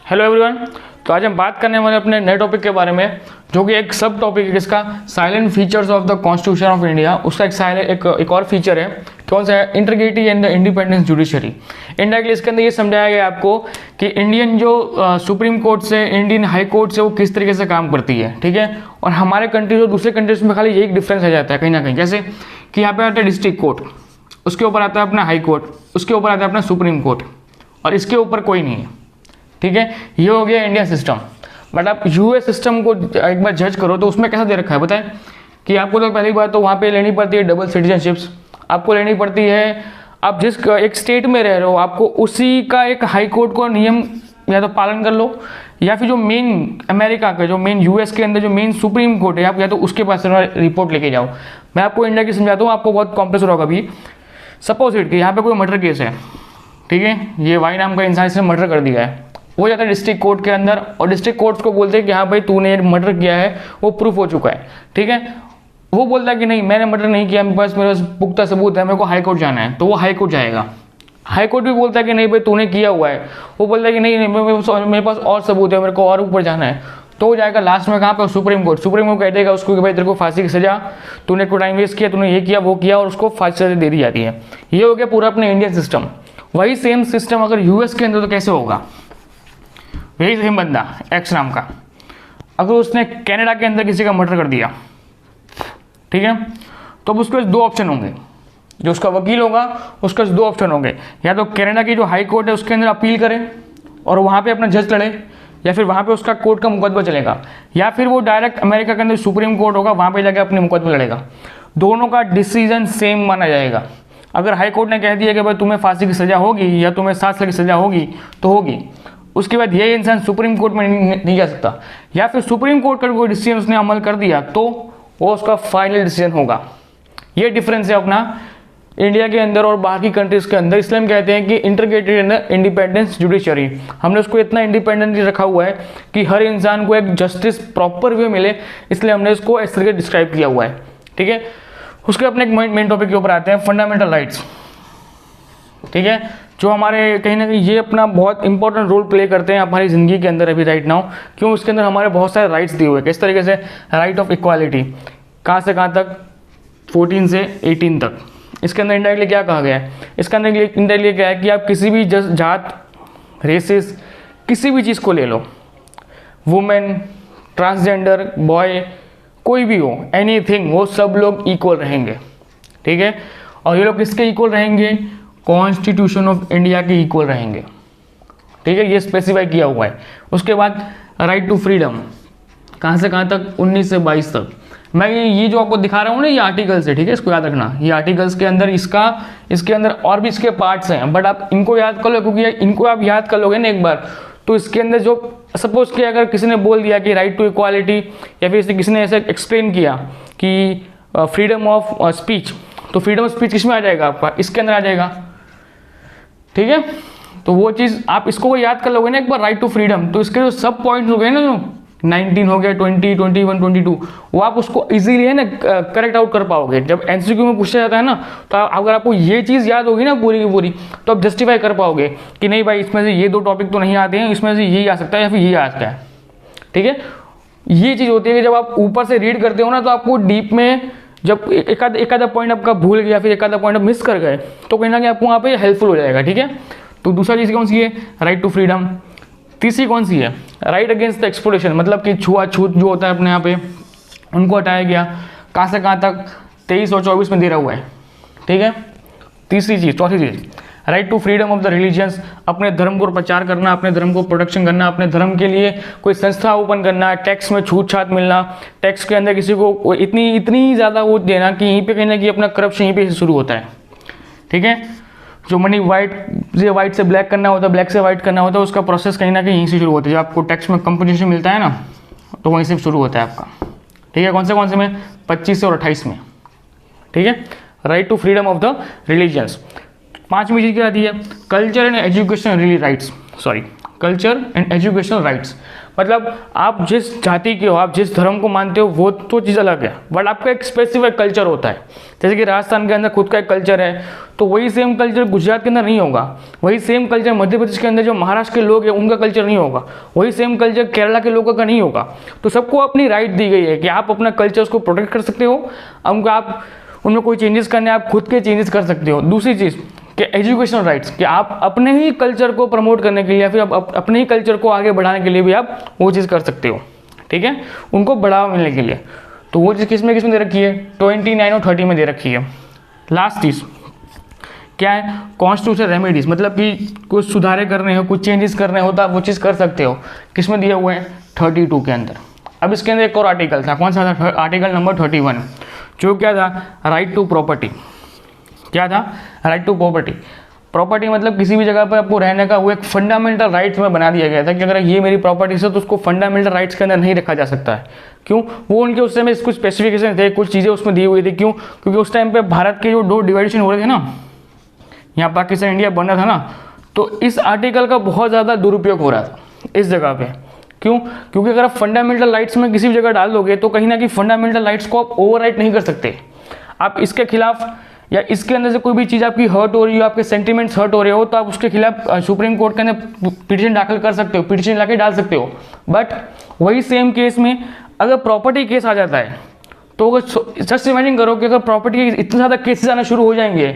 Hello everyone. तो आज हम बात करने वाले अपने नए टॉपिक के बारे में, जो कि एक सब टॉपिक है जिसका salient features of the constitution of India. उसका एक और फीचर है, कौन सा है? Integrity and the independence judiciary. Indirectly इसके अंदर ये समझाया गया आपको कि इंडियन जो सुप्रीम कोर्ट से, इंडियन हाई कोर्ट से वो किस तरीके से काम करती है, ठीक है। और हमारे कंट्रीज और दूसरे कंट्रीज में खाली यही डिफरेंस आ जाता है कहीं ना कहीं। जैसे कि यहाँ पे आता है डिस्ट्रिक्ट कोर्ट, उसके ऊपर आता है अपना हाई कोर्ट, उसके ऊपर आता है अपना सुप्रीम कोर्ट, और इसके ऊपर कोई नहीं है, ठीक है। ये हो गया इंडियन सिस्टम। बट आप यूएस सिस्टम को एक बार जज करो तो उसमें कैसा दे रखा है बताएं कि आपको तो पहली बात तो वहाँ पे लेनी पड़ती है डबल सिटीजनशिप्स, आपको लेनी पड़ती है। आप जिस एक स्टेट में रह रहे हो आपको उसी का एक हाई कोर्ट को नियम या तो पालन कर लो, या फिर जो मेन अमेरिका का, जो मेन यूएस के अंदर जो मेन सुप्रीम कोर्ट है, आप या तो उसके पास रिपोर्ट लेके जाओ। मैं आपको इंडिया की समझाता हूँ, आपको बहुत कॉम्प्लेक्स होगा। अभी सपोज इट कि यहाँ पे कोई मर्डर केस है, ठीक है। ये वाई नाम का इंसान इसने मर्डर कर दिया है, वो जाता है डिस्ट्रिक्ट कोर्ट के अंदर, और डिस्ट्रिक्ट कोर्ट को बोलते हैं कि हाँ भाई तूने ये मर्डर किया है, वो प्रूफ हो चुका है, ठीक है। वो बोलता है कि नहीं मैंने मर्डर नहीं किया, मेरे पास पुख्ता सबूत है, मेरे को हाई कोर्ट जाना है, तो वो हाई कोर्ट जाएगा। हाई कोर्ट भी बोलता है कि नहीं भाई तूने किया हुआ है, वो बोलता है कि नहीं मेरे पास और सबूत है, मेरे को और ऊपर जाना है, तो वो जाएगा लास्ट में कहाँ पर? Supreme court. सुप्रीम कोर्ट कह देगा उसको कि भाई तेरे को फांसी की सजा, तूने को टाइम वेस्ट किया, तूने ये किया वो किया, और उसको फांसी सजा दे दी जाती है। ये हो गया पूरा अपने इंडियन सिस्टम। वही सेम सिस्टम अगर यूएस के अंदर तो कैसे होगा? वही सेम बंदा एक्स नाम का, अगर उसने कनाडा के अंदर किसी का मर्डर कर दिया, ठीक है, तो अब उसके पास दो ऑप्शन होंगे। जो उसका वकील होगा उसके पास दो ऑप्शन होंगे, या तो कनाडा की जो हाई कोर्ट है उसके अंदर अपील करे और वहाँ पे अपना जज लड़े, या फिर वहाँ पे उसका कोर्ट का मुकदमा चलेगा, या फिर वो डायरेक्ट अमेरिका के अंदर सुप्रीम कोर्ट होगा, वहाँ पे जाके अपने मुकदमा लड़ेगा। दोनों का डिसीजन सेम माना जाएगा। अगर हाई कोर्ट ने कह दिया कि भाई तुम्हें फांसी की सज़ा होगी या तुम्हें 7 साल की सज़ा होगी तो होगी, उसके बाद ये इंसान सुप्रीम कोर्ट में नहीं जा सकता, या फिर सुप्रीम कोर्ट का कोई डिसीजन उसने अमल कर दिया तो वो उसका फाइनल डिसीजन होगा। ये डिफरेंस है अपना इंडिया के अंदर और बाकी कंट्रीज के अंदर। इसलिए हम कहते हैं कि इंटीग्रेटेड इंडिपेंडेंस जुडिशरी। हमने उसको इतना इंडिपेंडेंटली रखा हुआ है कि हर इंसान को एक जस्टिस प्रॉपर वे मिले, इसलिए हमने इसको इस तरह डिस्क्राइब किया हुआ है, ठीक है। उसके अपने एक मेन टॉपिक के ऊपर आते हैं, फंडामेंटल राइट्स, ठीक है, जो हमारे कहीं ना कहीं ये अपना बहुत इंपॉर्टेंट रोल प्ले करते हैं हमारी ज़िंदगी के अंदर अभी राइट नाउ। क्यों? इसके अंदर हमारे बहुत सारे राइट्स दिए हुए हैं। किस तरीके से? राइट ऑफ इक्वालिटी, कहाँ से कहाँ तक? 14 से 18 तक। इसके अंदर इंडायरेक्टली क्या कहा गया है? इसके अंदर इंडायरेक्टली क्या है कि आप किसी भी जात, रेसिस, किसी भी चीज़ को ले लो, वुमेन, ट्रांसजेंडर, बॉय, कोई भी हो, एनीथिंग, वो सब लोग इक्वल रहेंगे, ठीक है। और ये लोग किसके इक्वल रहेंगे? कॉन्स्टिट्यूशन ऑफ इंडिया के इक्वल रहेंगे, ठीक है। ये स्पेसिफाई किया हुआ है। उसके बाद राइट टू फ्रीडम, कहाँ से कहाँ तक? 19 से 22 तक। मैं ये जो आपको दिखा रहा हूँ ना, ये आर्टिकल्स है, ठीक है, इसको याद रखना। ये आर्टिकल्स के अंदर इसके अंदर और भी इसके पार्ट्स हैं, बट आप इनको याद कर लो, क्योंकि इनको आप याद कर लोगे ना एक बार, तो इसके अंदर जो सपोज कि अगर किसी ने बोल दिया कि राइट टू इक्वालिटी, या फिर किसी ने ऐसे एक्सप्लेन किया कि फ्रीडम ऑफ स्पीच, तो फ्रीडम ऑफ स्पीच किसमें आ जाएगा? आपका इसके अंदर आ जाएगा, ठीक है। तो वो चीज़ आप इसको याद कर लोगे ना एक बार, राइट टू फ्रीडम, तो इसके जो सब पॉइंट्स हो गए ना, जो 19 हो गया, 20, 21, 22, वो आप उसको इजीली है ना करेक्ट आउट कर पाओगे। जब एमसीक्यू में पूछा जाता है ना, तो अगर आपको ये चीज़ याद होगी ना पूरी की पूरी, तो आप जस्टिफाई कर पाओगे कि नहीं भाई इसमें से ये 2 टॉपिक तो नहीं आते हैं, इसमें से यही आ सकता है या फिर यही आ सकता है, ठीक है। ये चीज़ होती है कि जब आप ऊपर से रीड करते हो ना, तो आपको डीप में जब एक आधा पॉइंट आपका भूल गया, फिर एक आधा पॉइंट आप मिस कर गए, तो कहीं ना कहीं आपको वहाँ पे हेल्पफुल हो जाएगा, ठीक है। तो दूसरा चीज़ कौन सी है? Right to freedom. तीसरी कौन सी है? राइट अगेंस्ट द एक्सप्लॉइटेशन, मतलब कि छुआछूत जो होता है अपने यहाँ पे, उनको हटाया गया। कहाँ से कहाँ तक? 23 और 24 में दे रहा हुआ है, ठीक है। तीसरी चीज़, चौथी चीज़, right to freedom of the religions, अपने धर्म को प्रचार करना, अपने धर्म को प्रोटेक्शन करना, अपने धर्म के लिए कोई संस्था ओपन करना, टैक्स में छूट छाट मिलना, टैक्स के अंदर किसी को इतनी ज़्यादा वो देना कि यहीं पे कहीं ना कहीं अपना करप्शन यहीं पे शुरू होता है, ठीक है। जो मनी वाइट से ब्लैक करना होता है, ब्लैक से वाइट करना होता है, उसका प्रोसेस कहीं ना कहीं यहीं से शुरू होता है। जब आपको टैक्स में कंपनसेशन मिलता है ना, तो वहीं से शुरू होता है आपका, ठीक है। कौन से में? 25 और 28 में, ठीक है। Right to freedom of the religions. 5वीं चीज़ क्या आती है? Culture and educational rights, culture and educational rights, मतलब आप जिस जाति के हो, आप जिस धर्म को मानते हो, वो तो चीज़ अलग है, बट आपका एक स्पेसिफिक कल्चर होता है। जैसे कि राजस्थान के अंदर खुद का एक कल्चर है, तो वही सेम कल्चर गुजरात के अंदर नहीं होगा, वही सेम कल्चर मध्य प्रदेश के अंदर जो महाराष्ट्र के लोग हैं उनका कल्चर नहीं होगा, वही सेम कल्चर केरला के लोगों का नहीं होगा। तो सबको अपनी राइट दी गई है कि आप अपना कल्चर को प्रोटेक्ट कर सकते हो, उनका आप उनमें कोई चेंजेस करने आप खुद के चेंजेस कर सकते हो। दूसरी चीज़ कि एजुकेशनल राइट्स, कि आप अपने ही कल्चर को प्रमोट करने के लिए या फिर आप अपने ही कल्चर को आगे बढ़ाने के लिए भी आप वो चीज़ कर सकते हो, ठीक है, उनको बढ़ावा मिलने के लिए। तो वो चीज़ किसमें किसमें दे रखी है, 29 और 30 में दे रखी है। लास्ट चीज़ क्या है, कॉन्स्टिट्यूशन रेमेडीज, मतलब कि कुछ सुधारे करने हो, कुछ चेंजेस करने हो तो आप वो चीज़ कर सकते हो। किसमें दिए हुए हैं, 32 के अंदर। अब इसके अंदर एक और आर्टिकल था, कौन सा था, आर्टिकल नंबर 31, जो क्या था, राइट टू प्रॉपर्टी। क्या था, राइट टू प्रॉपर्टी। प्रॉपर्टी मतलब किसी भी जगह पर आपको रहने का वो एक फंडामेंटल राइट्स में बना दिया गया था कि अगर ये मेरी प्रॉपर्टी है तो उसको फंडामेंटल राइट्स के अंदर नहीं रखा जा सकता है। क्यों, वो उनके उस समय कुछ स्पेसिफिकेशन थे, कुछ चीज़ें उसमें दी हुई थी। क्यों, क्योंकि उस टाइम पे भारत के जो दो डिवाइडेशन हो रहे थे ना, यहाँ पाकिस्तान इंडिया बन रहा था ना, तो इस आर्टिकल का बहुत ज़्यादा दुरुपयोग हो रहा था इस जगह पे। क्यों, क्योंकि अगर आप फंडामेंटल राइट्स में किसी भी जगह डाल दोगे तो कहीं ना कहीं फंडामेंटल राइट्स को आप ओवरराइट नहीं कर सकते। आप इसके खिलाफ या इसके अंदर से कोई भी चीज़ आपकी हर्ट हो रही हो, आपके सेंटिमेंट्स हर्ट हो रहे हो, तो आप उसके खिलाफ सुप्रीम कोर्ट के अंदर पिटीशन दाखिल कर सकते हो, पिटीशन लाके डाल सकते हो। बट वही सेम केस में अगर प्रॉपर्टी केस आ जाता है तो अगर जस्ट इमेजिन करो कि अगर प्रॉपर्टी के इतने ज़्यादा केसेस आना शुरू हो जाएंगे,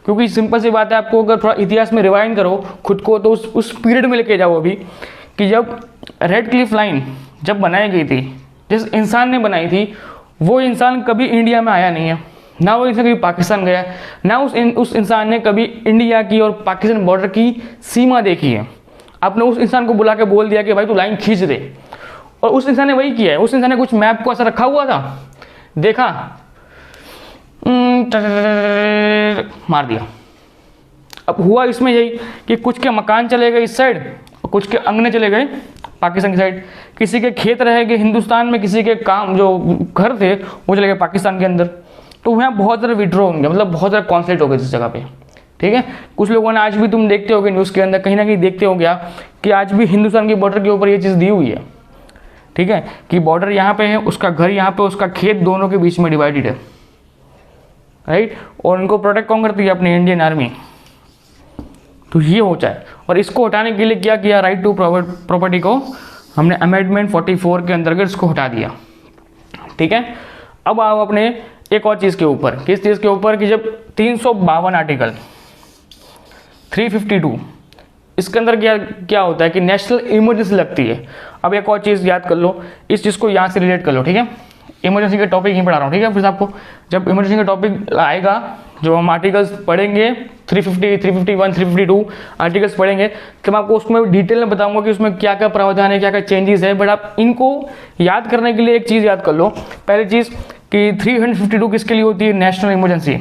क्योंकि सिंपल सी बात है, आपको अगर थोड़ा इतिहास में रिवाइंड करो खुद को तो उस पीरियड में लेके जाओ अभी, कि जब रेड क्लिफ लाइन जब बनाई गई थी, जिस इंसान ने बनाई थी वो इंसान कभी इंडिया में आया नहीं है, ना वो इंसान कभी पाकिस्तान गया, ना उस इंसान ने कभी इंडिया की और पाकिस्तान बॉर्डर की सीमा देखी है। आपने उस इंसान को बुला के बोल दिया कि भाई तू लाइन खींच दे, और उस इंसान ने वही किया है। उस इंसान ने कुछ मैप को ऐसा रखा हुआ था, देखा, मार दिया। अब हुआ इसमें यही कि कुछ के मकान चले गए इस साइड और कुछ के अंगने चले गए पाकिस्तान की साइड, किसी के खेत रह गए हिंदुस्तान में, किसी के काम जो घर थे वो चले गए पाकिस्तान के अंदर। तो वहाँ बहुत ज़्यादा विड्रॉ होंगे, मतलब बहुत ज़्यादा कॉन्फ्लिक्ट हो गए इस जगह पे, ठीक है। कुछ लोगों ने आज भी, तुम देखते होगे न्यूज़ के अंदर कहीं ना कहीं देखते हो गया कि आज भी हिंदुस्तान की बॉर्डर के ऊपर ये चीज़ दी हुई है, ठीक है, कि बॉर्डर यहाँ पे है, उसका घर यहाँ पे, उसका खेत दोनों के बीच में डिवाइडेड है, राइट। और उनको प्रोटेक्ट कौन करती है, अपनी इंडियन आर्मी। तो ये हो जाए, और इसको हटाने के लिए क्या किया, राइट टू प्रॉपर्टी को हमने अमेंडमेंट 44 के अंतर्गत इसको हटा दिया, ठीक है। अब आओ अपने एक और चीज़ के ऊपर, किस चीज़ के ऊपर, कि जब 352 आर्टिकल 352 इसके अंदर क्या होता है कि नेशनल इमरजेंसी लगती है। अब एक और चीज़ याद कर लो, इस चीज़ को यहाँ से रिलेट कर लो, ठीक है। इमरजेंसी के टॉपिक ही पढ़ा रहा हूँ, ठीक है। फिर आपको जब इमरजेंसी का टॉपिक आएगा, जो हम आर्टिकल्स पढ़ेंगे 350, 351, 352 आर्टिकल्स पढ़ेंगे, तो मैं आपको उसमें डिटेल में बताऊंगा कि उसमें क्या क्या प्रावधान है, क्या क्या चेंजेस है। बट आप इनको याद करने के लिए एक चीज़ याद कर लो। पहली चीज़ कि 352 किसके लिए होती है, नेशनल इमरजेंसी।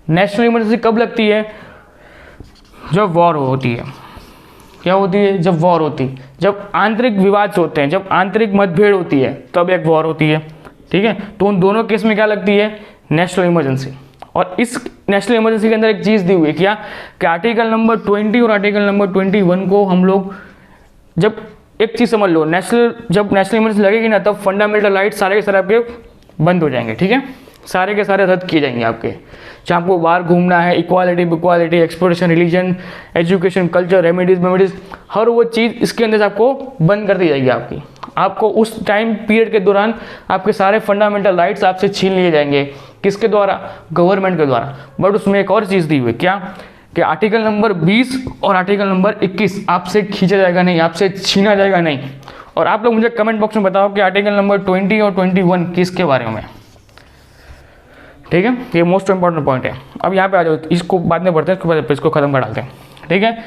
नेशनल इमरजेंसी कब लगती है, जब वॉर होती है। क्या होती है, जब वॉर होती है, जब आंतरिक विवाद होते हैं, जब आंतरिक मतभेद होती है, तब एक वॉर होती है, ठीक है। तो उन दोनों केस में क्या लगती है, नेशनल इमरजेंसी। और इस नेशनल इमरजेंसी के अंदर एक चीज़ दी हुई है, क्या, कि आर्टिकल नंबर 20 और आर्टिकल नंबर 21 को हम लोग, जब एक चीज़ समझ लो, जब नेशनल इमरजेंसी लगेगी ना, तब फंडामेंटल राइट सारे के सारे आपके बंद हो जाएंगे, ठीक है। सारे के सारे रद्द किए जाएंगे आपके। चाहे आपको बाहर घूमना है, इक्वालिटी बिक्वालिटी, exploration, religion, education, culture, remedies, हर वो चीज़ इसके अंदर से आपको बंद कर दी जाएगी आपकी। आपको उस टाइम पीरियड के दौरान आपके सारे फंडामेंटल राइट्स आपसे छीन लिए जाएंगे। किसके द्वारा, गवर्नमेंट के द्वारा। बट उसमें एक और चीज़ दी हुई, क्या, कि आर्टिकल नंबर 20 और आर्टिकल नंबर 21 आपसे खींचा जाएगा नहीं, आपसे छीना जाएगा नहीं। और आप लोग मुझे कमेंट बॉक्स में बताओ कि आर्टिकल नंबर 20 और 21 किसके बारे में, ठीक है। ये मोस्ट इंपॉर्टेंट पॉइंट है। अब यहाँ पे आ जाओ, इसको बाद में पढ़ते हैं, इसके बाद इसको खत्म कर डालते हैं, ठीक है।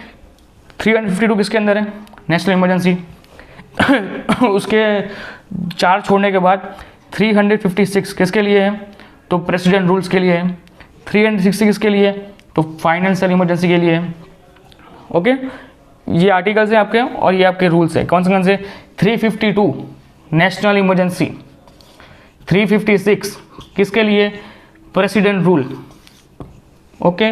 352 किसके अंदर है, नेशनल इमरजेंसी। उसके 4 छोड़ने के बाद 356 किसके लिए है, तो प्रेसिडेंट रूल्स के लिए है। 360 किसके लिए है, तो फाइनेंशियल इमरजेंसी के लिए है। ओके, ये आर्टिकल्स हैं आपके और ये आपके रूल्स हैं। कौन से 352 नेशनल इमरजेंसी, 356 किसके लिए, president rule. Okay,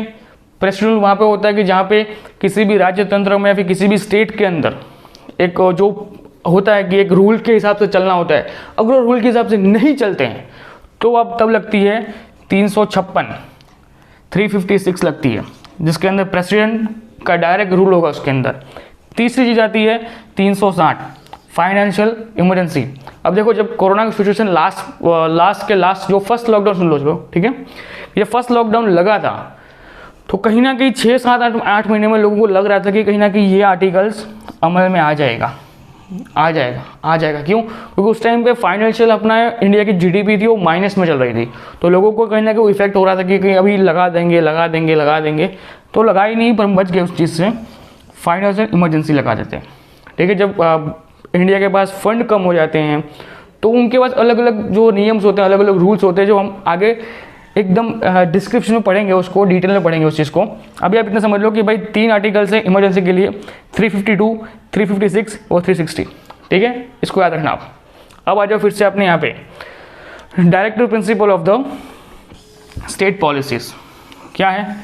president rule वहाँ पे होता है कि जहाँ पे किसी भी राज्य तंत्र में या फिर किसी भी स्टेट के अंदर एक जो होता है कि एक रूल के हिसाब से चलना होता है, अगर वो रूल के हिसाब से नहीं चलते हैं तो अब तब लगती है 356 लगती है, जिसके अंदर प्रेसिडेंट का डायरेक्ट रूल होगा उसके अंदर। तीसरी चीज़ आती है 360 फाइनेंशियल इमरजेंसी। अब देखो जब कोरोना की सिचुएशन लास्ट जो फर्स्ट लॉकडाउन सुन लो, ठीक है, ये फर्स्ट लॉकडाउन लगा था तो कहीं ना कहीं 6, 7, 8 महीने में लोगों को लग रहा था कि कहीं ना कहीं ये आर्टिकल्स अमल में आ जाएगा। क्यों? क्योंकि उस टाइम पे फाइनेंशियल अपना इंडिया की जीडीपी थी वो माइनस में चल रही थी, तो लोगों को कहीं ना कहीं इफेक्ट हो रहा था कि कहीं अभी लगा देंगे, तो लगा ही नहीं, पर हम बच गए उस चीज़ से। फाइनेंशियल इमरजेंसी लगा देते हैं, ठीक है। जब इंडिया के पास फंड कम हो जाते हैं तो उनके पास अलग अलग जो नियम्स होते हैं, अलग अलग रूल्स होते हैं, जो हम आगे एकदम डिस्क्रिप्शन में पढ़ेंगे, उसको डिटेल में पढ़ेंगे उस चीज़ को। अभी आप इतना समझ लो कि भाई 3 आर्टिकल्स हैं इमरजेंसी के लिए, 352, 356 और 360, ठीक है, इसको याद रखना आप। अब आ जाओ फिर से अपने यहाँ पे directive principle of the state policies. क्या है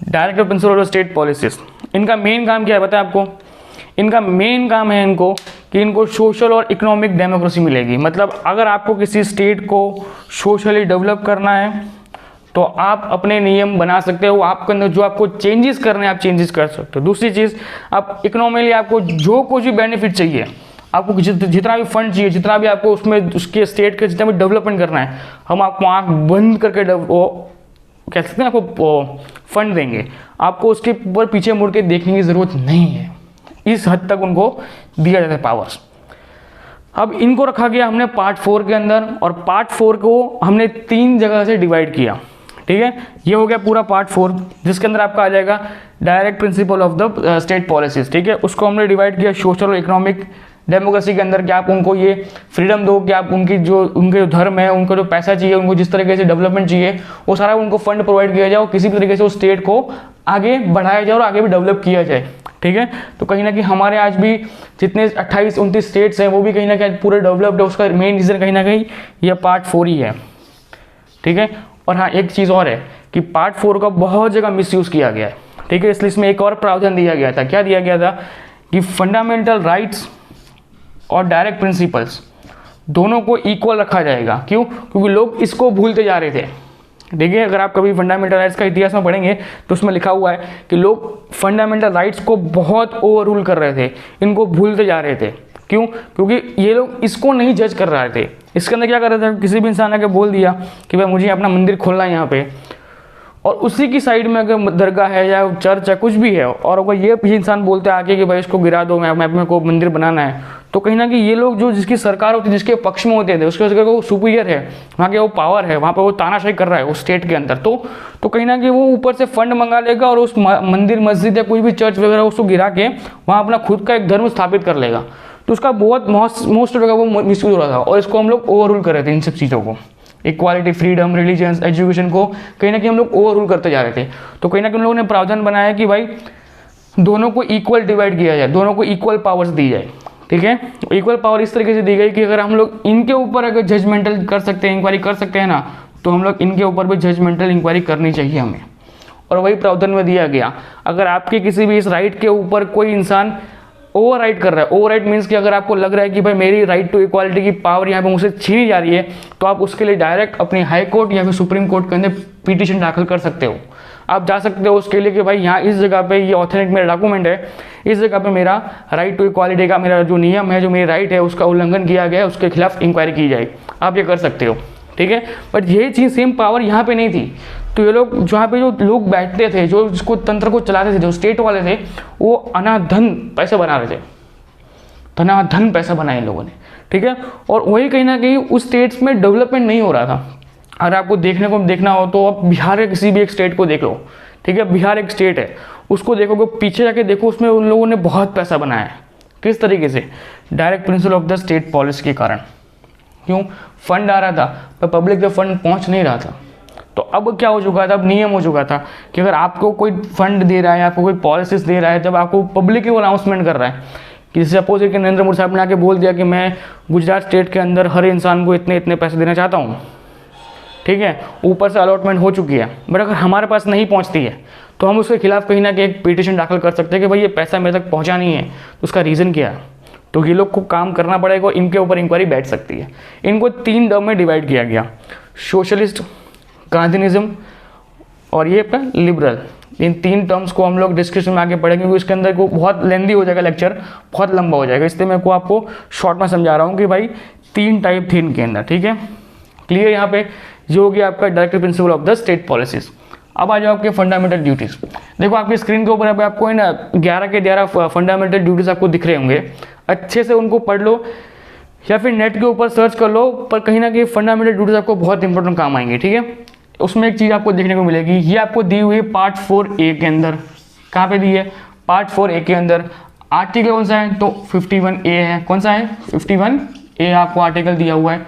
directive principle of the state policies? इनका मेन काम क्या है पता है आपको? इनका मेन काम है कि इनको सोशल और इकोनॉमिक डेमोक्रेसी मिलेगी। मतलब अगर आपको किसी स्टेट को सोशली डेवलप करना है तो आप अपने नियम बना सकते हो, आपके अंदर जो आपको चेंजेस करने हैं आप चेंजेस कर सकते हो। दूसरी चीज़, आप इकोनॉमिकली आपको जो कुछ भी बेनिफिट चाहिए, आपको जितना भी फंड चाहिए, जितना भी आपको उसमें उसके स्टेट के जितना भी डेवलपमेंट करना है, हम आपको आँख बंद करके वो कह सकते हैं आपको फंड देंगे। आपको उसके ऊपर पीछे मुड़ के देखने की ज़रूरत नहीं है, इस हद तक उनको दिया जाता है पावर्स। अब इनको रखा गया हमने पार्ट 4 के अंदर, और पार्ट 4 को हमने 3 जगह से डिवाइड किया, ठीक है। ये हो गया पूरा पार्ट 4, जिसके अंदर आपका आ जाएगा direct principle of the state policies, ठीक है। उसको हमने डिवाइड किया सोशल और इकोनॉमिक डेमोक्रेसी के अंदर, कि आप उनको ये फ्रीडम दो कि आप उनके जो धर्म है, उनको जो पैसा चाहिए, उनको जिस तरीके से डेवलपमेंट चाहिए, वो सारा उनको फंड प्रोवाइड किया जाए और किसी भी तरीके से उस स्टेट को आगे बढ़ाया जाए और आगे भी डेवलप किया जाए, ठीक है। तो कहीं ना कहीं हमारे आज भी जितने 28-29 स्टेट्स हैं वो भी कहीं ना कहीं पूरे डेवलप्ड है। उसका मेन रीज़न कहीं ना कहीं यह पार्ट 4 ही है, ठीक है। और हाँ, एक चीज़ और है कि पार्ट 4 का बहुत जगह मिसयूज़ किया गया है, ठीक है। इसलिए इसमें एक और प्रावधान दिया गया था। क्या दिया गया था कि फंडामेंटल राइट्स और डायरेक्ट प्रिंसिपल्स दोनों को इक्वल रखा जाएगा। क्यों? क्योंकि लोग इसको भूलते जा रहे थे। देखिए, अगर आप कभी फंडामेंटल राइट्स का इतिहास में पढ़ेंगे तो उसमें लिखा हुआ है कि लोग फंडामेंटल राइट्स को बहुत ओवर रूल कर रहे थे, इनको भूलते जा रहे थे। क्यों? क्योंकि ये लोग इसको नहीं जज कर रहे थे। इसके अंदर क्या कर रहे थे, किसी भी इंसान आके बोल दिया कि भाई मुझे अपना मंदिर खोलना है यहाँ पे, और उसी की साइड में अगर दरगाह है या चर्च है, कुछ भी है, और अगर ये इंसान बोलते हैं आके कि भाई इसको गिरा दो, मैं अपने को मंदिर बनाना है, तो कहीं ना कहीं ये लोग जो जिसकी सरकार होती है, जिसके पक्ष में होते थे, उसके वो सुपीरियर है, वहाँ के वो पावर है, वहाँ पर वो तानाशाही कर रहा है उस स्टेट के अंदर, तो कहीं ना कहीं वो ऊपर से फंड मंगा लेगा और उस मंदिर, मस्जिद या कोई भी चर्च वगैरह उसको गिरा के वहाँ अपना खुद का एक धर्म स्थापित कर लेगा। तो उसका बहुत मोस्ट जगह वो मिसयूज हो रहा था, और इसको हम लोग ओवर रूल कर रहे थे। इन सब चीज़ों को, इक्वालिटी, फ्रीडम, रिलीजन्स, एजुकेशन को कहीं ना कहीं हम लोग ओवर रूल करते जा रहे थे। तो कहीं ना कहीं हम लोगों ने प्रावधान बनाया कि भाई दोनों को इक्वल डिवाइड किया जाए, दोनों को इक्वल पावर्स दी जाए, ठीक है। इक्वल पावर इस तरीके से दी गई कि अगर हम लोग इनके ऊपर अगर जजमेंटल कर सकते हैं, इंक्वायरी कर सकते हैं ना, तो हम लोग इनके ऊपर भी जजमेंटल इंक्वायरी करनी चाहिए हमें, और वही प्रावधान में दिया गया। अगर आपके किसी भी इस राइट के ऊपर कोई इंसान ओवर राइट कर रहा है, ओवर राइट मीन्स कि अगर आपको लग रहा है कि भाई मेरी राइट टू इक्वालिटी की पावर यहाँ पे मुझसे छीनी जा रही है, तो आप उसके लिए डायरेक्ट अपने हाई कोर्ट या फिर सुप्रीम कोर्ट के अंदर पिटीशन दाखिल कर सकते हो। आप जा सकते हो उसके लिए कि भाई यहाँ इस जगह पे ये ऑथेंटिक मेरा डॉक्यूमेंट है, इस जगह पे मेरा राइट टू इक्वालिटी का मेरा जो नियम है, जो मेरी राइट है, उसका उल्लंघन किया गया है, उसके खिलाफ इंक्वायरी की जाए। आप ये कर सकते हो, ठीक है। बट यही चीज़ सेम पावर यहाँ पे नहीं थी। तो ये लोग जहाँ पे जो लोग बैठते थे, जो जिसको तंत्र को चलाते थे, जो स्टेट वाले थे, वो अनाधन पैसे बना रहे थे, धनाधन पैसा बनाए इन लोगों ने, ठीक है। और वही कहीं ना कहीं उस स्टेट्स में डेवलपमेंट नहीं हो रहा था। अगर आपको देखना हो तो आप बिहार के किसी भी एक स्टेट को देख लो, ठीक है। बिहार एक स्टेट है, उसको देखोगे, पीछे जाके देखो, उसमें उन लोगों ने बहुत पैसा बनाया है। किस तरीके से? Direct principle of the state policy के कारण। क्यों? फंड आ रहा था पर पब्लिक तक फंड पहुंच नहीं रहा था। तो अब क्या हो चुका था, अब नियम हो चुका था कि अगर आपको कोई फंड दे रहा है, आपको कोई पॉलिसीज दे रहा है, जब आपको पब्लिक ही वो अनाउंसमेंट कर रहा है कि जैसे सपोज कि नरेंद्र मोदी साहब ने आके बोल दिया कि मैं गुजरात स्टेट के अंदर हर इंसान को इतने इतने पैसे देना चाहता हूँ, ठीक है, ऊपर से अलॉटमेंट हो चुकी है, बट अगर हमारे पास नहीं पहुँचती है तो हम उसके खिलाफ कहीं ना कहीं एक पिटीशन दाखिल कर सकते हैं कि भाई ये पैसा मेरे तक पहुँचा नहीं है, तो उसका रीज़न क्या है। तो ये लोग को काम करना पड़ेगा और इनके ऊपर इंक्वायरी बैठ सकती है। इनको 3 टर्म में डिवाइड किया गया, सोशलिस्ट, गांधीनिज्म और ये लिबरल। इन 3 टर्म्स को हम लोग डिस्कशन में आगे पढ़ेंगे क्योंकि इसके अंदर को बहुत लेंदी हो जाएगा, लेक्चर बहुत लंबा हो जाएगा, इसलिए मैं को आपको शॉर्ट में समझा रहा हूँ कि भाई 3 टाइप थे इनके अंदर, ठीक है। क्लियर यहाँ पे जो हो गया आपका directive principle of the state policies. अब आ जाओ आपके फंडामेंटल ड्यूटीज। देखो आपकी स्क्रीन के ऊपर आपको है ना 11 के 11 फंडामेंटल ड्यूटीज आपको दिख रहे होंगे, अच्छे से उनको पढ़ लो या फिर नेट के ऊपर सर्च कर लो, पर कहीं ना कहीं फंडामेंटल ड्यूटीज आपको बहुत इंपॉर्टेंट काम आएंगे, ठीक है। उसमें एक चीज़ आपको देखने को मिलेगी, ये आपको दी हुई है पार्ट 4A के अंदर। कहाँ पे दी है? पार्ट 4A के अंदर। आर्टिकल कौन सा है? तो 51A है। कौन सा है? 51A आपको आर्टिकल दिया हुआ है।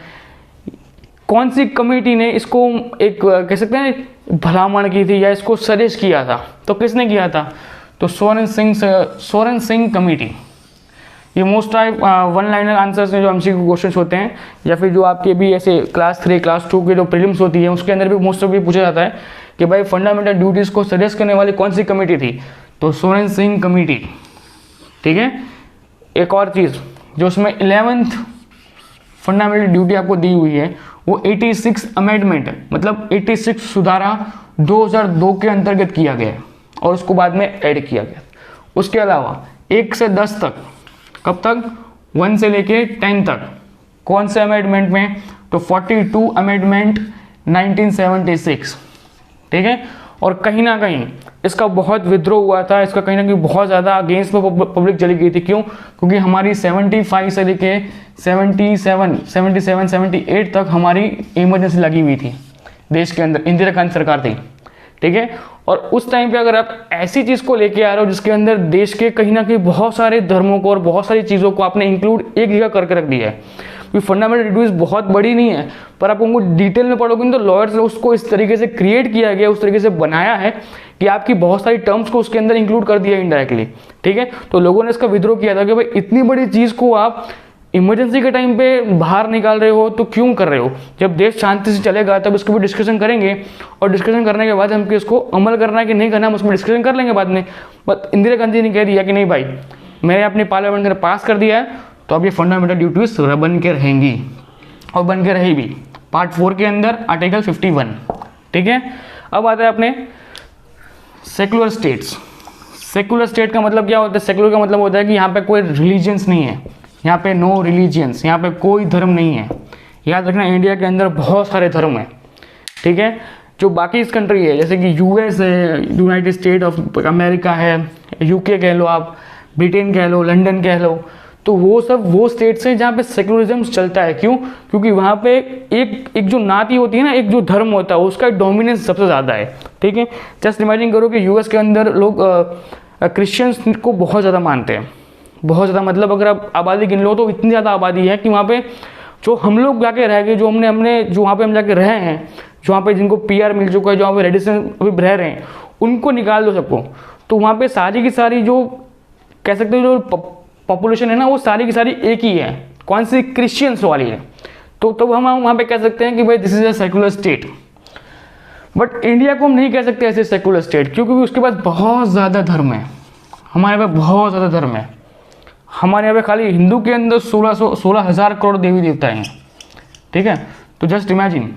कौन सी कमेटी ने इसको एक कह सकते हैं भलामण की थी या इसको सजेस्ट किया था? तो किसने किया था? तो सोरेन सिंह कमेटी। ये मोस्ट टाइप 1 लाइनर आंसर्स में जो एमसीक्यू क्वेश्चंस होते हैं या फिर जो आपके भी ऐसे क्लास 3 क्लास 2 के जो प्रीलिम्स होती है उसके अंदर भी मोस्ट ऑफ ये पूछा जाता है कि भाई फंडामेंटल ड्यूटीज़ को सजेस्ट करने वाली कौन सी कमेटी थी? तो सोरेन सिंह कमेटी, ठीक है। एक और चीज़ जो उसमें 11th फंडामेंटल ड्यूटी आपको दी हुई है वो 86 अमेंडमेंट, मतलब 86 सुधारा 2002 के अंतर्गत किया गया है और उसको बाद में ऐड किया गया। उसके अलावा 1 से 10 तक, कब तक? 1 से लेके 10 तक। कौन से अमेंडमेंट में? तो 42 अमेंडमेंट 1976, ठीक है। और कहीं ना कहीं इसका बहुत विद्रोह हुआ था, इसका कहीं ना कहीं बहुत ज़्यादा अगेंस्ट में पब्लिक चली गई थी। क्यों? क्योंकि हमारी 75 से लेके 78 तक हमारी इमरजेंसी लगी हुई थी देश के अंदर, इंदिरा गांधी सरकार थी, ठीक है। और उस टाइम पे अगर आप ऐसी चीज़ को लेके आ रहे हो जिसके अंदर देश के कहीं ना कहीं बहुत सारे धर्मों को और बहुत सारी चीज़ों को आपने इंक्लूड एक जगह करके रख दिया है, क्योंकि फंडामेंटल ड्यूटीज बहुत बड़ी नहीं है, पर आप उनको डिटेल में पढ़ोगे तो लॉयर्स ने उसको इस तरीके से क्रिएट किया गया, उस तरीके से बनाया है कि आपकी बहुत सारी टर्म्स को उसके अंदर इंक्लूड कर दिया इनडायरेक्टली, ठीक है। तो लोगों ने इसका विद्रोह किया था कि भाई इतनी बड़ी चीज़ को आप इमरजेंसी के टाइम पे बाहर निकाल रहे हो तो क्यों कर रहे हो? जब देश शांति से चलेगा तब इसको भी डिस्कशन करेंगे और डिस्कशन करने के बाद हमको इसको अमल करना है कि नहीं करना हम उसमें डिस्कशन कर लेंगे बाद में। बट इंदिरा गांधी ने कह दिया कि नहीं भाई, मैंने अपने पार्लियामेंट में पास कर दिया है तो अब ये फंडामेंटल ड्यूटीज बन के रहेंगी और बन के रही भी। पार्ट 4 के अंदर आर्टिकल 51, ठीक है। अब आता है अपने सेकुलर स्टेट्स। सेकुलर स्टेट का मतलब क्या होता है? सेकुलर का मतलब होता है कि यहाँ पे कोई रिलीजियंस नहीं है, यहाँ पे नो रिलीजियंस, यहाँ पे कोई धर्म नहीं है। याद रखना इंडिया के अंदर बहुत सारे धर्म हैं, ठीक है। जो बाकी इस कंट्री है जैसे कि यूएस है, यूनाइटेड स्टेट ऑफ अमेरिका है, यूके कह लो आप, ब्रिटेन कह लो, लंदन कह लो, तो वो सब वो स्टेट्स हैं जहाँ पे सेकुलरिज्म चलता है। क्यों? क्योंकि वहाँ पे एक जो नाती होती है ना, एक जो धर्म होता है उसका डोमिनेंस सबसे ज़्यादा है, ठीक है। जस्ट इमेजिन करो कि यूएस के अंदर लोग क्रिश्चियंस को बहुत ज़्यादा मानते हैं, बहुत ज़्यादा, मतलब अगर आप आबादी गिन लो तो इतनी ज़्यादा आबादी है कि वहाँ पे जो हम लोग जाके रह गए, जो हमने जो वहाँ पे हम जाके रहे हैं, जो वहाँ पे जिनको पीआर मिल चुका है, जो वहाँ पे रेडिशन अभी रह रहे हैं, उनको निकाल दो सबको, तो वहाँ पे सारी की सारी जो कह सकते हो जो पॉपुलेशन है ना वो सारी की सारी एक ही है। कौन सी? क्रिश्चियंस वाली है। तो तब हम वहाँ पे कह सकते हैं कि भाई this is a secular state. But India को हम नहीं कह सकते ऐसे सेकुलर स्टेट, क्योंकि उसके पास बहुत ज़्यादा धर्म है। हमारे पास बहुत ज़्यादा धर्म है। हमारे यहाँ पे खाली हिंदू के अंदर 16,000 करोड़ देवी देवता हैं, ठीक है। तो जस्ट इमेजिन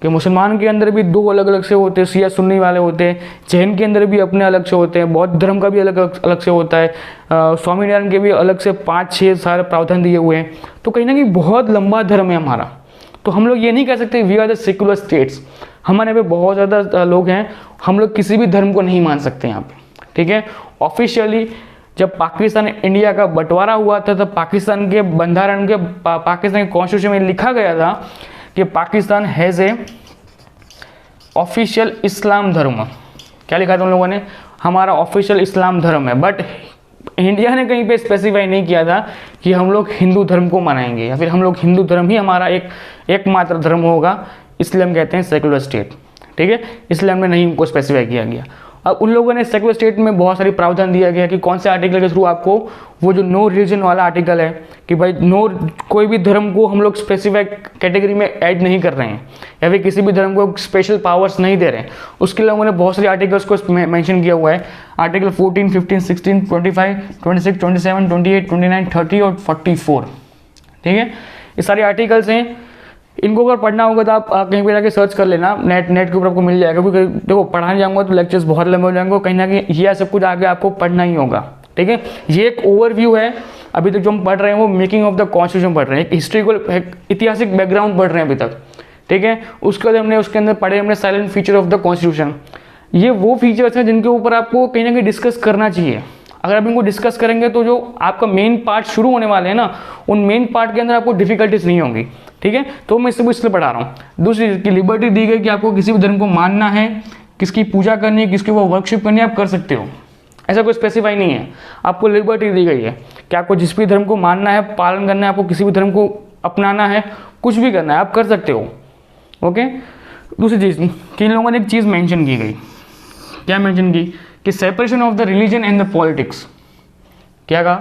कि मुसलमान के अंदर भी 2 अलग अलग से होते हैं, शिया सुन्नी वाले होते हैं, जैन के अंदर भी अपने अलग से होते हैं, बौद्ध धर्म का भी अलग से होता है, स्वामीनारायण के भी अलग से 5-6 सारे प्रावधान दिए हुए हैं। तो कहीं ना कहीं बहुत लंबा धर्म है हमारा। तो हम लोग ये नहीं कह सकते we are the secular states. हमारे यहाँ पे बहुत ज़्यादा लोग हैं, हम लोग किसी भी धर्म को नहीं मान सकते यहाँ पे, ठीक है। ऑफिशियली जब पाकिस्तान इंडिया का बंटवारा हुआ था तब पाकिस्तान के बंधारण के पाकिस्तान के कॉन्स्टिट्यूशन में लिखा गया था कि पाकिस्तान हैज़ ए ऑफिशियल इस्लाम धर्म। क्या लिखा था उन लोगों ने? हमारा ऑफिशियल इस्लाम धर्म है। बट इंडिया ने कहीं पे स्पेसिफाई नहीं किया था कि हम लोग हिंदू धर्म को मनाएंगे या फिर हम लोग हिंदू धर्म ही हमारा एकमात्र धर्म होगा, इसलिए हम कहते हैं सेकुलर स्टेट, ठीक है। इसलिए हमने नहीं उनको स्पेसिफाई किया गया। अब उन लोगों ने सेक्युलर स्टेट में बहुत सारी प्रावधान दिया गया कि कौन से आर्टिकल के थ्रू आपको वो जो नो रिलीजन वाला आर्टिकल है कि भाई नो, कोई भी धर्म को हम लोग स्पेसिफिक कैटेगरी में ऐड नहीं कर रहे हैं या फिर किसी भी धर्म को स्पेशल पावर्स नहीं दे रहे हैं, उसके लिए लोगों ने बहुत सारे आर्टिकल्स को मेंशन किया हुआ है। आर्टिकल 14, 15, 16, 25, 26, 27, 28, 29, 30 और 44, ठीक है, ये सारे आर्टिकल्स हैं। इनको अगर पढ़ना होगा तो आप कहीं पे जाके सर्च कर लेना, नेट के ऊपर आपको मिल जाएगा, क्योंकि देखो पढ़ाने जाऊंगा तो लेक्चर्स बहुत लंबे हो जाएंगे, कहीं ना कहीं ये सब कुछ आगे आपको पढ़ना ही होगा, ठीक है। ये एक ओवरव्यू है, अभी तक जो हम पढ़ रहे हैं वो मेकिंग ऑफ द कॉन्स्टिट्यूशन पढ़ रहे हैं, एक हिस्ट्रिकल ऐतिहासिक बैकग्राउंड पढ़ रहे हैं अभी तक, ठीक है। उसके बाद हमने उसके अंदर पढ़े हमने silent feature of the constitution. ये वो फीचर्स हैं जिनके ऊपर आपको कहीं ना कहीं डिस्कस करना चाहिए। अगर आप इनको डिस्कस करेंगे तो जो आपका मेन पार्ट शुरू होने वाले हैं ना, उन मेन पार्ट के अंदर आपको डिफिकल्टीज नहीं होंगी, ठीक है। तो मैं इसलिए पढ़ा रहा हूँ। दूसरी चीज़ की लिबर्टी दी गई कि आपको किसी भी धर्म को मानना है, किसकी पूजा करनी है, किसकी वो वर्कशिप करनी है, आप कर सकते हो, ऐसा कोई स्पेसिफाई नहीं है। आपको लिबर्टी दी गई है कि आपको जिस भी धर्म को मानना है, पालन करना है, आपको किसी भी धर्म को अपनाना है, कुछ भी करना है, आप कर सकते हो, ओके। दूसरी चीज़ कि इन लोगों ने एक चीज़ मेंशन की गई, क्या मेंशन की कि separation of the religion and the politics. क्या कहा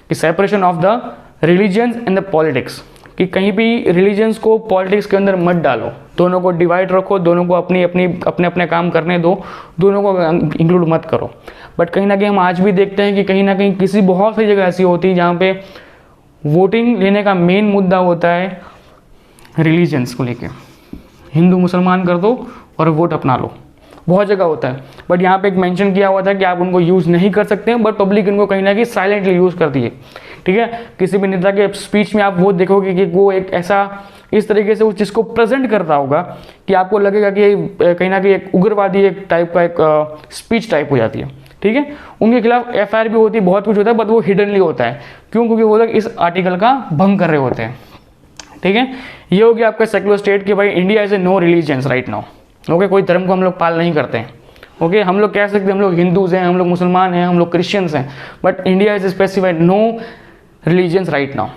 कि separation of the religions and the politics, कि कहीं भी रिलीजन्स को पॉलिटिक्स के अंदर मत डालो, दोनों को डिवाइड रखो, दोनों को अपने अपने काम करने दो, दोनों को इंक्लूड मत करो। बट कहीं ना कहीं हम आज भी देखते हैं कि कहीं ना कहीं किसी बहुत सी जगह ऐसी होती है जहाँ पे वोटिंग लेने का मेन मुद्दा होता है रिलीजन्स को लेके, हिंदू मुसलमान कर दो और वोट अपना लो, बहुत जगह होता है। बट यहाँ पे एक मेंशन किया हुआ था कि आप उनको यूज़ नहीं कर सकते हैं, बट पब्लिक इनको कहीं ना कहीं साइलेंटली यूज़ करती है, ठीक है। किसी भी नेता के स्पीच में आप वो देखोगे कि वो एक ऐसा इस तरीके से उस चीज़ को प्रेजेंट करता होगा कि आपको लगेगा कि कहीं ना कहीं एक उग्रवादी एक टाइप का एक स्पीच टाइप हो जाती है, ठीक है। उनके खिलाफ FIR भी होती है, बहुत कुछ होता है, बट वो हिडनली होता है। क्यों? क्योंकि वो लोग इस आर्टिकल का भंग कर रहे होते हैं, ठीक है। ये हो गया आपका सेक्युलर स्टेट कि भाई India is a no religions right now, okay. कोई धर्म को हम लोग पाल नहीं करते हैं, ओके। हम लोग कह सकते हैं हम लोग हिंदूज हैं, हम लोग मुसलमान हैं, हम लोग क्रिश्चियंस हैं, but India is specified no religions right now,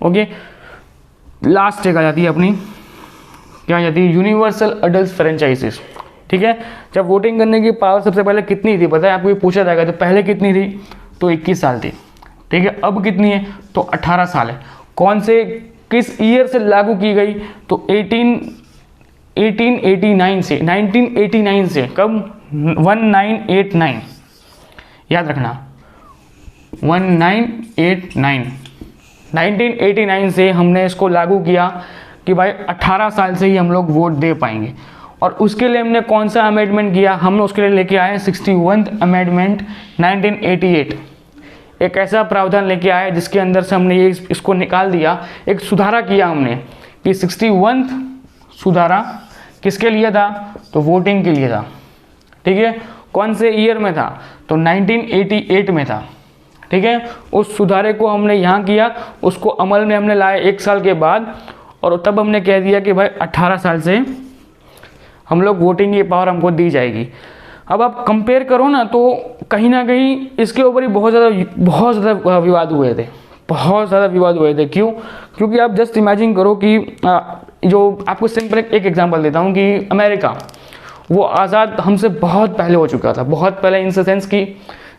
okay. Last एक आ जाती है अपनी, क्या आ जाती है, यूनिवर्सल अडल्ट फ्रेंचाइजेस, ठीक है। जब वोटिंग करने की पावर सबसे पहले कितनी थी पता है आपको, ये पूछा जाएगा तो पहले कितनी थी, तो 21 साल थी, ठीक है। अब कितनी है, तो 18 साल है। कौन से किस ईयर से लागू की गई, तो 1889 से, 1989 से, कब, 1989, याद रखना 1989 से हमने इसको लागू किया कि भाई 18 साल से ही हम लोग वोट दे पाएंगे। और उसके लिए हमने कौन सा अमेंडमेंट किया, हमने उसके लिए लेके आए 61th अमेंडमेंट 1988। एक ऐसा प्रावधान लेके आए जिसके अंदर से हमने ये इसको निकाल दिया, एक सुधारा किया हमने कि 61th सुधारा किसके लिए था, तो वोटिंग के लिए था, ठीक है। कौन से ईयर में था, तो 1988 में था, ठीक है। उस सुधारे को हमने यहाँ किया, उसको अमल में हमने लाया 1 साल के बाद, और तब हमने कह दिया कि भाई 18 साल से हम लोग वोटिंग की पावर हमको दी जाएगी। अब आप कंपेयर करो ना, तो कहीं ना कहीं इसके ऊपर ही बहुत ज़्यादा विवाद हुए थे, बहुत ज़्यादा विवाद हुए थे। क्यों? क्योंकि आप जस्ट इमेजिन करो कि जो आपको सिंपल एक एग्जांपल देता हूँ कि अमेरिका, वो आज़ाद हमसे बहुत पहले हो चुका था, बहुत पहले इन सेंस कि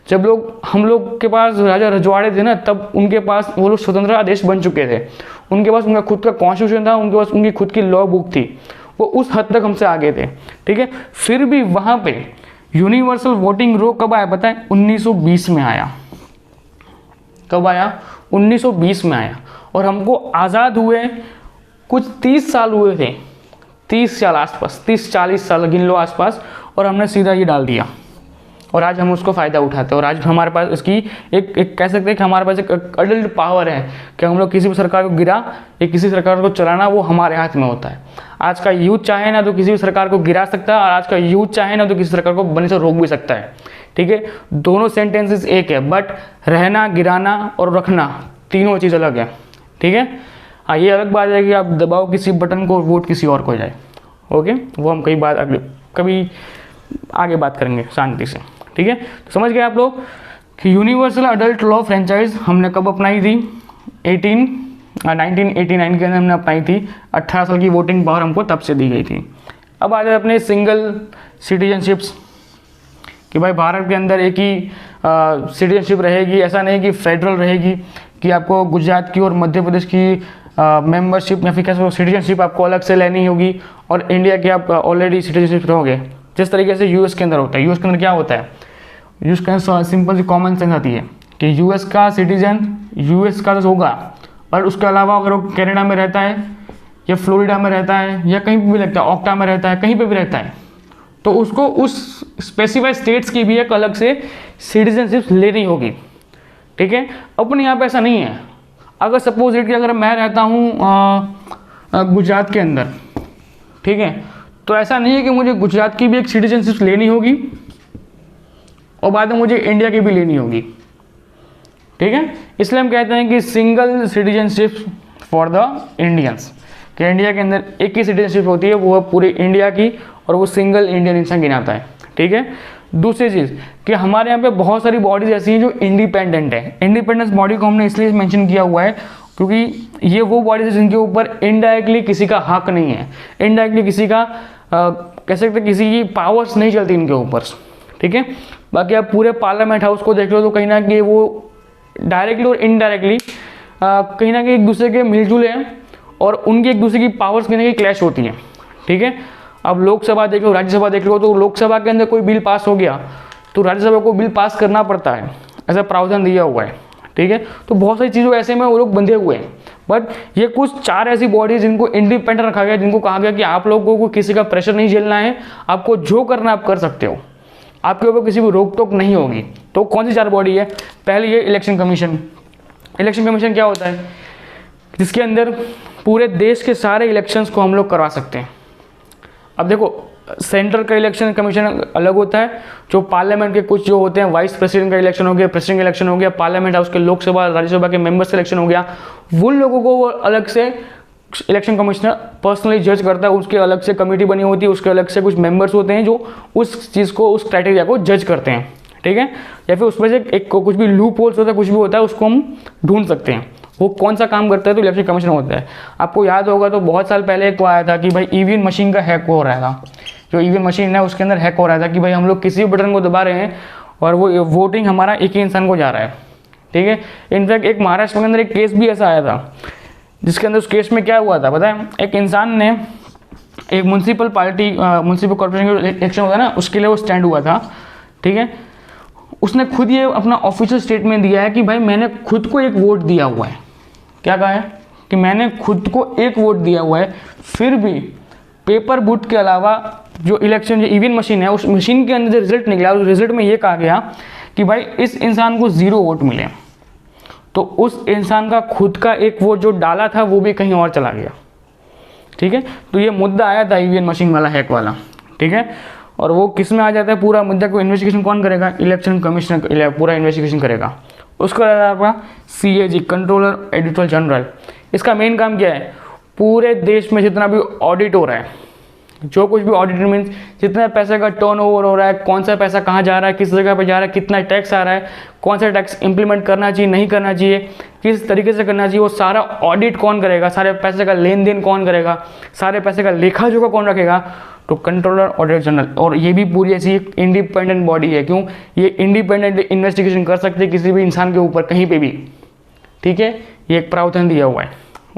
जब हम लोग के पास राजा रजवाड़े थे ना, तब उनके पास वो लोग स्वतंत्र देश बन चुके थे, उनके पास उनका खुद का कॉन्स्टिट्यूशन था, उनके पास उनकी खुद की लॉ बुक थी, वो उस हद तक हमसे आगे थे, ठीक है। फिर भी वहाँ पे यूनिवर्सल वोटिंग रो कब आया पता है, 1920 में आया। कब आया? 1920 में आया। और हमको आज़ाद हुए कुछ 30 साल हुए थे, 30 साल आसपास, 30-40 साल गिन लो आसपास, और हमने सीधा ये डाल दिया, और आज हम उसको फ़ायदा उठाते हैं। और आज हमारे पास इसकी एक कह सकते हैं कि हमारे पास एक अडल्ट पावर है कि हम लोग किसी भी सरकार को गिरा या किसी सरकार को चलाना वो हमारे हाथ में होता है। आज का यूथ चाहे ना तो किसी भी सरकार को गिरा सकता है, और आज का यूथ चाहे ना तो किसी सरकार को बनने से रोक भी सकता है, ठीक है। दोनों सेंटेंसेस एक है, बट रहना, गिराना और रखना तीनों चीज़ अलग है, ठीक है। हाँ, ये अलग बात है कि आप दबाओ किसी बटन को, वोट किसी और को जाए, ओके। वो हम कभी आगे बात करेंगे शांति से, ठीक है। तो समझ गए आप लोग कि यूनिवर्सल अडल्ट लॉ फ्रेंचाइज हमने कब अपनाई थी, 1989 के अंदर हमने अपनाई थी। 18 साल की वोटिंग पावर हमको तब से दी गई थी। अब आ जाए अपने सिंगल सिटीजनशिप्स। कि भाई भारत के अंदर एक ही सिटीजनशिप रहेगी, ऐसा नहीं कि फेडरल रहेगी कि आपको गुजरात की और मध्य प्रदेश की मेंबरशिप या फिर कैसे सिटीजनशिप आपको अलग से लेनी होगी और इंडिया की आप ऑलरेडी सिटीजनशिप रहोगे, जिस तरीके से यूएस के अंदर होता है। यूएस के अंदर क्या होता है, यूएस के अंदर सिंपल सी कॉमन सेंस आती है कि यूएस का सिटीजन यूएस का तो होगा, और उसके अलावा अगर वो कनाडा में रहता है या फ्लोरिडा में रहता है या कहीं भी लगता है, ऑक्टा में रहता है, कहीं पे भी रहता है, तो उसको उस स्पेसिफाइड स्टेट्स की भी एक अलग से सिटीजनशिप लेनी होगी। ठीक है, अपने यहाँ पे ऐसा नहीं है। अगर सपोज इट कि अगर मैं रहता हूँ गुजरात के अंदर, ठीक है, तो ऐसा नहीं है कि मुझे गुजरात की भी एक सिटीजनशिप लेनी होगी और बाद में मुझे इंडिया की भी लेनी होगी। ठीक है, इसलिए हम कहते हैं कि single citizenship for the Indians, कि इंडिया के अंदर एक ही सिटीजनशिप होती है, वो है पूरी इंडिया की, और वो सिंगल इंडियन इंसान गिनाता है। ठीक है, दूसरी चीज़ कि हमारे यहाँ पे बहुत सारी बॉडीज ऐसी हैं जो इंडिपेंडेंट है। इंडिपेंडेंस बॉडी को हमने इसलिए मेंशन किया हुआ है क्योंकि ये वो बॉडीज है जिनके ऊपर इनडायरेक्टली किसी का हक नहीं है, इनडायरेक्टली किसी का कह सकते किसी की पावर्स नहीं चलती इनके ऊपर। ठीक है, बाकी आप पूरे पार्लियामेंट हाउस को देख लो तो कहीं ना कहीं वो डायरेक्टली और इनडायरेक्टली कहीं ना कहीं एक दूसरे के मिलजुल हैं और उनकी एक दूसरे की पावर्स कहीं ना कहीं क्लैश होती हैं। ठीक है, अब लोकसभा देख लो, राज्यसभा देख लो, तो लोकसभा के अंदर कोई बिल पास हो गया तो राज्यसभा को बिल पास करना पड़ता है, ऐसा प्रावधान दिया हुआ है। ठीक है, तो बहुत सारी चीज़ों ऐसे में वो लोग बंधे हुए हैं, बट ये कुछ 4 ऐसी बॉडीज जिनको इंडिपेंडेंट रखा गया, जिनको कहा गया कि आप लोगों को किसी का प्रेशर नहीं झेलना है, आपको जो करना आप कर सकते हो, आपके ऊपर किसी भी रोक टोक नहीं होगी। तो कौन सी 4 बॉडी है? पहली है इलेक्शन कमीशन। इलेक्शन कमीशन क्या होता है? जिसके अंदर पूरे देश के सारे इलेक्शंस को हम लोग करवा सकते हैं। अब देखो, सेंट्रल का इलेक्शन कमीशन अलग होता है, जो पार्लियामेंट के कुछ जो होते हैं, वाइस प्रेसिडेंट का इलेक्शन हो गया, प्रेसिडेंट का इलेक्शन हो गया, पार्लियामेंट हाउस के लोकसभा राज्यसभा के मेंबर्स इलेक्शन हो गया, उन लोगों को वो अलग से इलेक्शन कमिश्नर पर्सनली जज करता है, उसके अलग से कमेटी बनी होती है, उसके अलग से कुछ मेंबर्स होते हैं जो उस चीज़ को, उस क्राइटेरिया को जज करते हैं। ठीक है, या फिर उसमें से एक कुछ भी लूप होल्स होता है, कुछ भी होता है, उसको हम ढूंढ सकते हैं वो कौन सा काम करता है, तो इलेक्शन कमीशन होता है। आपको याद होगा तो बहुत साल पहले एक आया था कि भाई ईवीएम मशीन का हैक हो रहा था, जो ईवीएम मशीन है उसके अंदर हैक हो रहा था कि भाई हम लोग किसी भी बटन को दबा रहे हैं और वो वोटिंग हमारा एक ही इंसान को जा रहा है। ठीक है, इनफैक्ट एक महाराष्ट्र के अंदर एक केस भी ऐसा आया था, जिसके अंदर उस केस में क्या हुआ था पता है? एक इंसान ने एक म्यूनसिपल कॉर्पोरेशन का इलेक्शन होता है ना, उसके लिए वो स्टैंड हुआ था। ठीक है, उसने खुद ये अपना ऑफिशियल स्टेटमेंट दिया है कि भाई मैंने खुद को एक वोट दिया हुआ है। क्या कहा है? कि मैंने खुद को एक वोट दिया हुआ है, फिर भी पेपर बूथ के अलावा जो इलेक्शन, जो ईवीएम मशीन है, उस मशीन के अंदर जो रिजल्ट निकला, उस रिजल्ट में ये कहा गया कि भाई इस इंसान को 0 वोट मिले, तो उस इंसान का खुद का एक वोट जो डाला था वो भी कहीं और चला गया। ठीक है, तो ये मुद्दा आया था ईवीएम मशीन वाला, हैक वाला। ठीक है, और वो किस में आ जाता है? पूरा मुद्दा को इन्वेस्टिगेशन कौन करेगा? इलेक्शन कमिश्नर पूरा इन्वेस्टिगेशन करेगा। उसको आपका CAG, कंट्रोलर एडिटर जनरल। इसका मेन काम क्या है? पूरे देश में जितना भी ऑडिट हो रहा है, जो कुछ भी ऑडिट मीन्स जितना पैसे का टर्नओवर हो रहा है, कौन सा पैसा कहाँ जा रहा है, किस जगह पे जा रहा है, कितना टैक्स आ रहा है, कौन सा टैक्स इंप्लीमेंट करना चाहिए, नहीं करना चाहिए, किस तरीके से करना चाहिए, वो सारा ऑडिट कौन करेगा, सारे पैसे का लेन देन कौन करेगा, सारे पैसे का लेखा जोखा कौन रखेगा? तो कंट्रोलर ऑडिटर जनरल। और ये भी पूरी ऐसी एक इंडिपेंडेंट बॉडी है। क्यों? ये इंडिपेंडेंट इन्वेस्टिगेशन कर सकते हैं किसी भी इंसान के ऊपर कहीं पे भी। ठीक है, ये एक प्रावधान दिया हुआ है।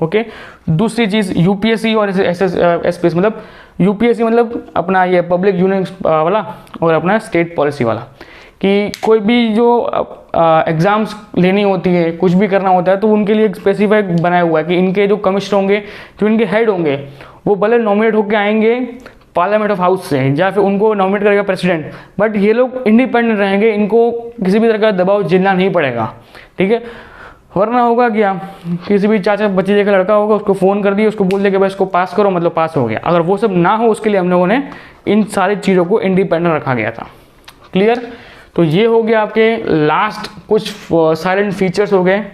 ओके, दूसरी चीज़ UPSC और SPS, मतलब UPSC मतलब अपना ये पब्लिक यूनियन वाला और अपना स्टेट पॉलिसी वाला, कि कोई भी जो एग्ज़ाम्स लेनी होती है, कुछ भी करना होता है, तो उनके लिए एक स्पेसिफाइड बनाया हुआ है कि इनके जो कमिश्नर होंगे, जो इनके हेड होंगे, वो भले नॉमिनेट होकर आएंगे पार्लियामेंट ऑफ हाउस से, या फिर उनको नॉमिनेट करेगा प्रेसिडेंट, बट ये लोग इंडिपेंडेंट रहेंगे, इनको किसी भी तरह का दबाव झेलना नहीं पड़ेगा। ठीक है, वरना होगा क्या, किसी भी चाचा बच्चे का लड़का होगा, उसको फ़ोन कर दिया, उसको बोल दे कि भाई इसको पास करो, मतलब पास हो गया। अगर वो सब ना हो, उसके लिए हम लोगों ने इन सारी चीज़ों को इंडिपेंडेंट रखा गया था। क्लियर? तो ये हो गया आपके लास्ट कुछ साइलेंट फीचर्स हो गए।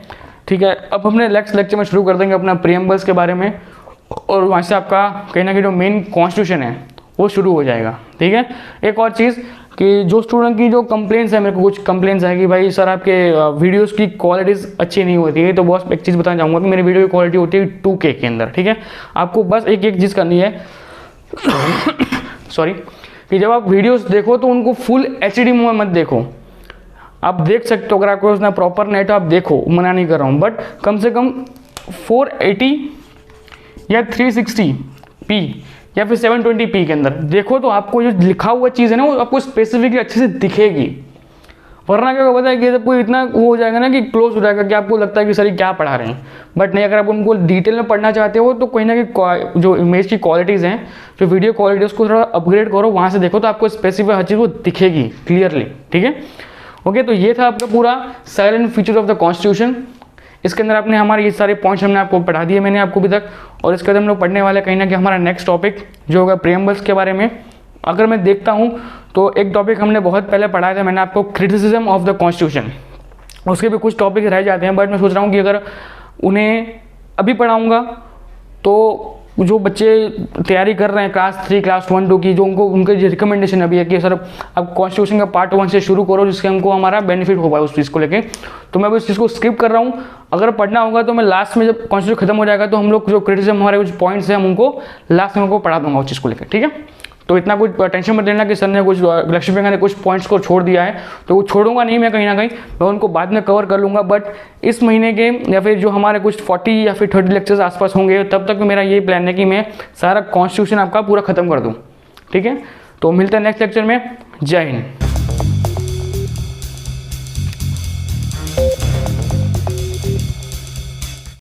ठीक है, अब हमने नेक्स्ट लेक्चर में शुरू कर देंगे अपना प्रीएम्बल्स के बारे में, और वहाँ से आपका कहीं ना कहीं जो मेन कॉन्स्टिट्यूशन है वो शुरू हो जाएगा। ठीक है, एक और चीज़ कि जो स्टूडेंट की जो कंप्लेंट्स है, मेरे को कुछ कंप्लेंट्स है कि भाई सर आपके वीडियोस की क्वालिटीज़ अच्छी नहीं होती है, तो बस एक चीज़ बताना चाहूँगा कि मेरी वीडियो की क्वालिटी होती है 2K के अंदर। ठीक है, आपको बस एक चीज़ करनी है सॉरी, कि जब आप वीडियोस देखो तो उनको फुल HD में मत देखो। आप देख सकते हो, अगर आपको उसने प्रॉपर नेट आप देखो, मना नहीं कर रहा हूँ, बट कम से कम 480 या 360p या फिर 720p के अंदर देखो, तो आपको जो लिखा हुआ चीज़ है ना वो आपको स्पेसिफिकली अच्छे से दिखेगी। वरना क्या पता है कि जब कोई इतना वो हो जाएगा ना कि क्लोज हो जाएगा कि आपको लगता है कि सर ये क्या पढ़ा रहे हैं, बट नहीं, अगर आप उनको डिटेल में पढ़ना चाहते हो तो कोई ना कोई जो इमेज की क्वालिटीज़ हैं, जो वीडियो क्वालिटी, उसको थोड़ा अपग्रेड करो, वहाँ से देखो तो आपको स्पेसिफिक हर चीज़ वो दिखेगी क्लियरली। ठीक है, ओके। तो ये था आपका पूरा silent feature of the constitution. इसके अंदर आपने हमारे ये सारे पॉइंट्स हमने आपको पढ़ा दिए मैंने आपको अभी तक, और इसके अंदर हम लोग पढ़ने वाले कहीं ना कहीं हमारा नेक्स्ट टॉपिक जो होगा प्रीएम्बल्स के बारे में। अगर मैं देखता हूँ तो एक टॉपिक हमने बहुत पहले पढ़ाया था मैंने आपको, क्रिटिसिज्म ऑफ द कॉन्स्टिट्यूशन। उसके भी कुछ टॉपिक रह जाते हैं, बट मैं सोच रहा हूँ कि अगर उन्हें अभी पढ़ाऊँगा तो जो बच्चे तैयारी कर रहे हैं क्लास 3, क्लास 1, 2 की, जो उनको उनके जो रिकमेंडेशन अभी है कि सर अब कॉन्स्टिट्यूशन का पार्ट 1 से शुरू करो जिससे हमको हमारा बेनिफिट होगा उस चीज़ को लेके, तो मैं उस चीज़ को स्किप कर रहा हूँ। अगर पढ़ना होगा तो मैं लास्ट में जब कॉन्स्टिट्यूशन खत्म हो जाएगा तो हम लोग जो क्रिटिसिज्म हमारे कुछ पॉइंट्स हैं हम उनको लास्ट में उनको पढ़ा दूंगा उस चीज़ को लेकर। ठीक है, तो इतना कुछ टेंशन मत लेना कि सर ने कुछ लक्ष्य ने कुछ पॉइंट्स को छोड़ दिया है, तो वो छोड़ूंगा नहीं मैं, कहीं ना कहीं मैं उनको बाद में कवर कर लूँगा। बट इस महीने के या फिर जो हमारे कुछ 40 या फिर 30 लेक्चर्स आसपास होंगे तब तक मेरा यही प्लान है कि मैं सारा कॉन्स्टिट्यूशन आपका पूरा खत्म कर दूँ। ठीक है, तो मिलते हैं नेक्स्ट लेक्चर में। जय हिंद।